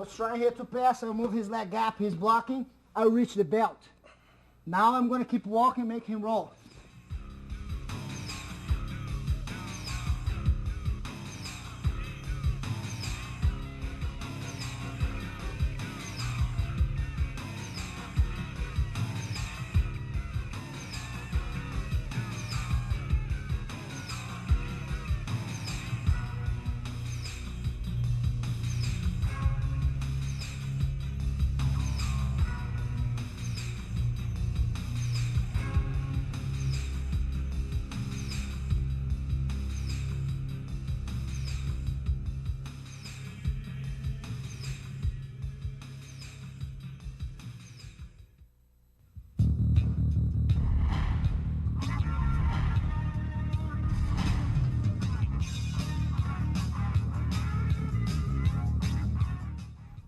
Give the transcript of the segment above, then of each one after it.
was trying here to pass. I move his leg up. He's blocking. I reach the belt. Now I'm going to keep walking, make him roll.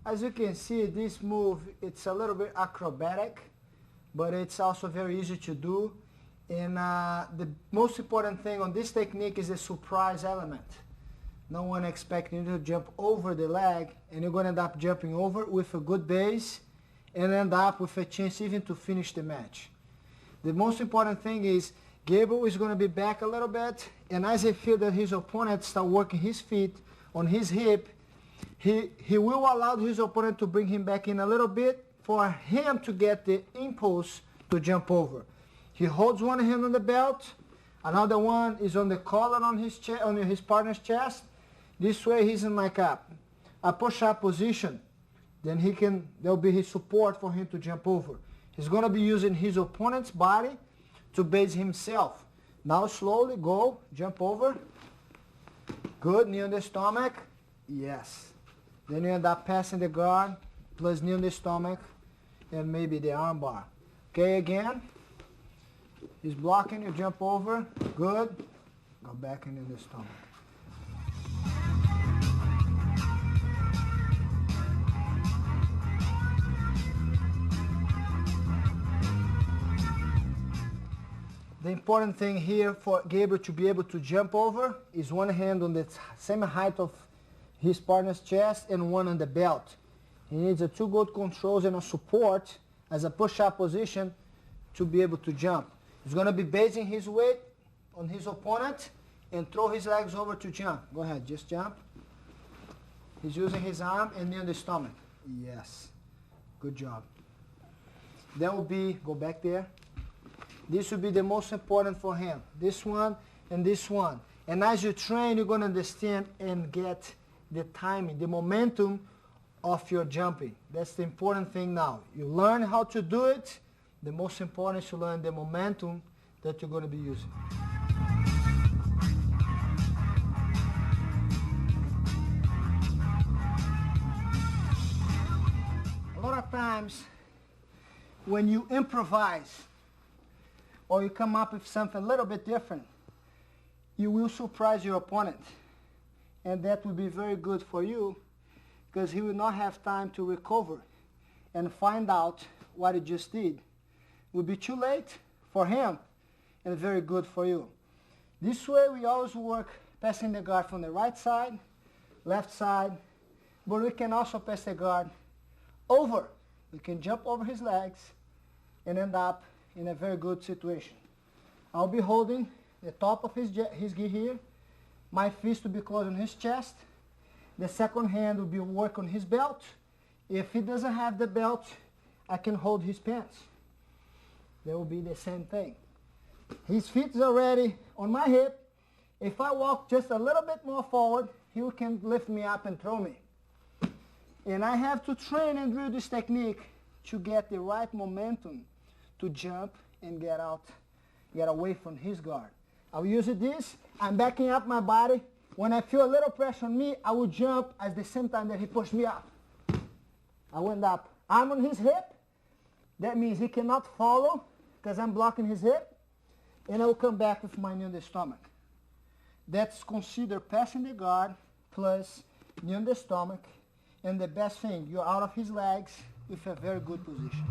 As you can see, this move, it's a little bit acrobatic, but it's also very easy to do. And the most important thing on this technique is the surprise element. No one expecting you to jump over the leg, and you're going to end up jumping over with a good base and end up with a chance even to finish the match. The most important thing is Gabriel is going to be back a little bit, and as I feel that his opponent start working his feet on his hip, he will allow his opponent to bring him back in a little bit for him to get the impulse to jump over. He holds one hand on the belt, another one is on the collar on his partner's chest. This way he's in like a push-up position. Then there'll be his support for him to jump over. He's going to be using his opponent's body to base himself. Now slowly go, jump over. Good, knee on the stomach. Yes. Then you end up passing the guard, plus knee on the stomach, and maybe the arm bar. Okay, again. He's blocking, you jump over. Good. Go back and in the stomach. The important thing here for Gabriel to be able to jump over is one hand on the same height of his partner's chest and one on the belt. He needs a two good controls and a support as a push-up position to be able to jump. He's going to be basing his weight on his opponent and throw his legs over to jump. Go ahead, just jump. He's using his arm and knee on the stomach. Yes, good job. That will be, go back there. This will be the most important for him. This one and this one. And as you train, you're going to understand and get the timing, the momentum of your jumping. That's the important thing now. You learn how to do it. The most important is to learn the momentum that you're going to be using. A lot of times when you improvise or you come up with something a little bit different, you will surprise your opponent. And that will be very good for you because he will not have time to recover and find out what he just did. It will be too late for him and very good for you. This way we always work passing the guard from the right side, left side, but we can also pass the guard over. We can jump over his legs and end up in a very good situation. I'll be holding the top of his gi here. My fist will be close on his chest. The second hand will be work on his belt. If he doesn't have the belt, I can hold his pants. That will be the same thing. His feet is already on my hip. If I walk just a little bit more forward, he can lift me up and throw me. And I have to train and drill this technique to get the right momentum to jump and get away from his guard. I'll use this. I'm backing up my body. When I feel a little pressure on me, I will jump at the same time that he pushed me up. I went up. I'm on his hip. That means he cannot follow because I'm blocking his hip. And I will come back with my knee on the stomach. That's considered passing the guard plus knee on the stomach. And the best thing, you're out of his legs with a very good position.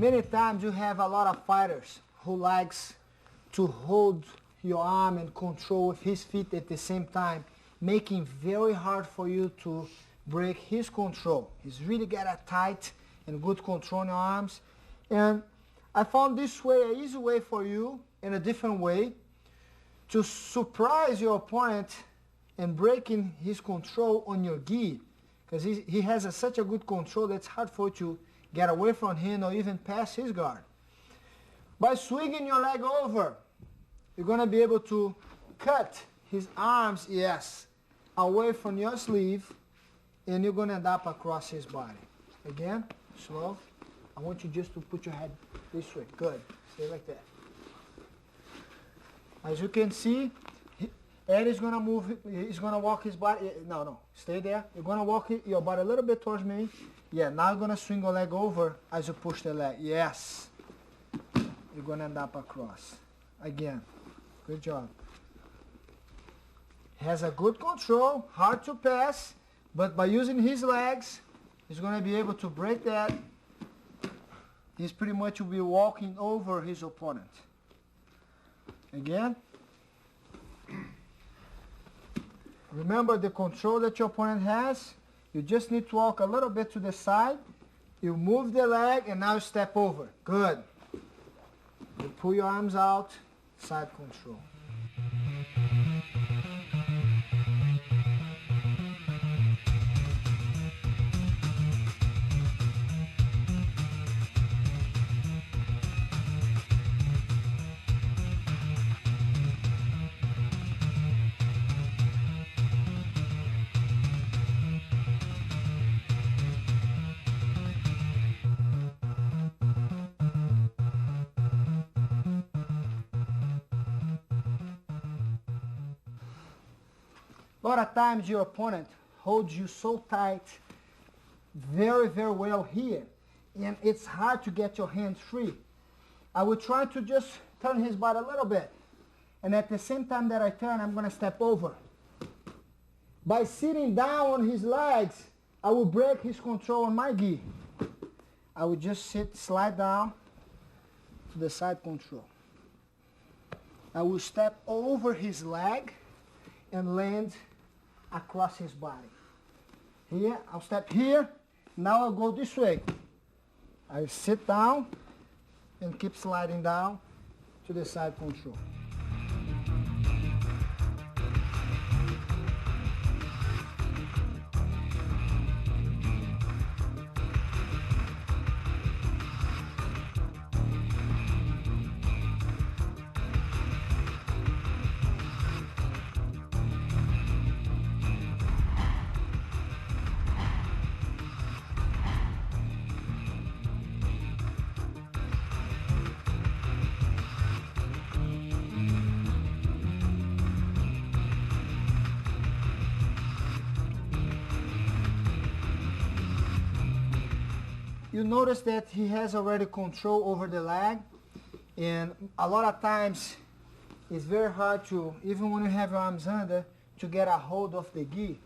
Many times you have a lot of fighters who likes to hold your arm and control with his feet at the same time, making very hard for you to break his control. He's really got a tight and good control on your arms. And I found this way, an easy way for you, in a different way, to surprise your opponent and breaking his control on your gi. Because he has such a good control that it's hard for you to get away from him or even pass his guard. By swinging your leg over, you're going to be able to cut his arms, yes, away from your sleeve, and you're going to end up across his body. Again, slow. I want you just to put your head this way. Good. Stay like that. As you can see, Eddie's going to move, he's going to walk his body. No, stay there. You're going to walk your body a little bit towards me. Yeah, now you're going to swing your leg over as you push the leg. Yes. You're going to end up across. Again. Good job. He has a good control, hard to pass, but by using his legs, he's going to be able to break that. He's pretty much will be walking over his opponent. Again. Remember the control that your opponent has. You just need to walk a little bit to the side. You move the leg and now step over. Good. You pull your arms out. Side control. A lot of times your opponent holds you so tight, very, very well here, and it's hard to get your hands free. I will try to just turn his body a little bit, and at the same time that I turn, I'm going to step over. By sitting down on his legs, I will break his control on my gi. I will just slide down to the side control. I will step over his leg and land across his body. Here, I'll step here. Now I'll go this way. I sit down and keep sliding down to the side control. You notice that he has already control over the leg, and a lot of times it's very hard to, even when you have your arms under, to get a hold of the gi,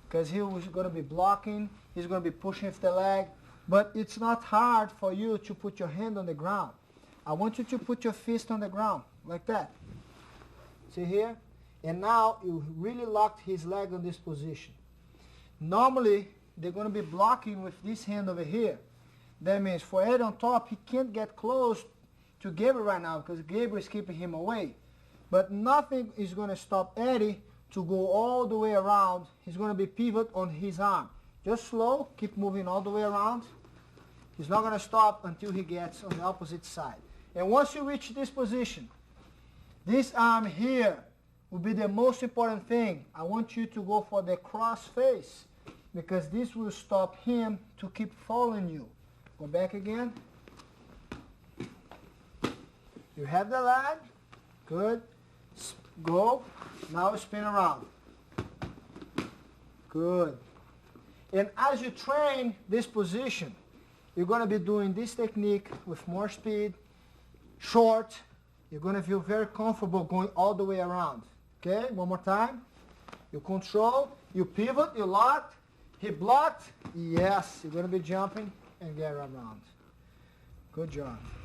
because he was going to be blocking, he's going to be pushing with the leg, but it's not hard for you to put your hand on the ground. I want you to put your fist on the ground, like that. See here? And now you really locked his leg on this position. Normally, they're going to be blocking with this hand over here. That means for Ed on top, he can't get close to Gabriel right now because Gabriel is keeping him away. But nothing is going to stop Eddie to go all the way around. He's going to be pivot on his arm. Just slow, keep moving all the way around. He's not going to stop until he gets on the opposite side. And once you reach this position, this arm here will be the most important thing. I want you to go for the cross face, because this will stop him to keep following you. Go back again. You have the leg. Good. Go. Now spin around. Good. And as you train this position, you're going to be doing this technique with more speed, short. You're going to feel very comfortable going all the way around. Okay, one more time. You control, you pivot, you lock, he blocked. Yes, you're going to be jumping and get around. Good job.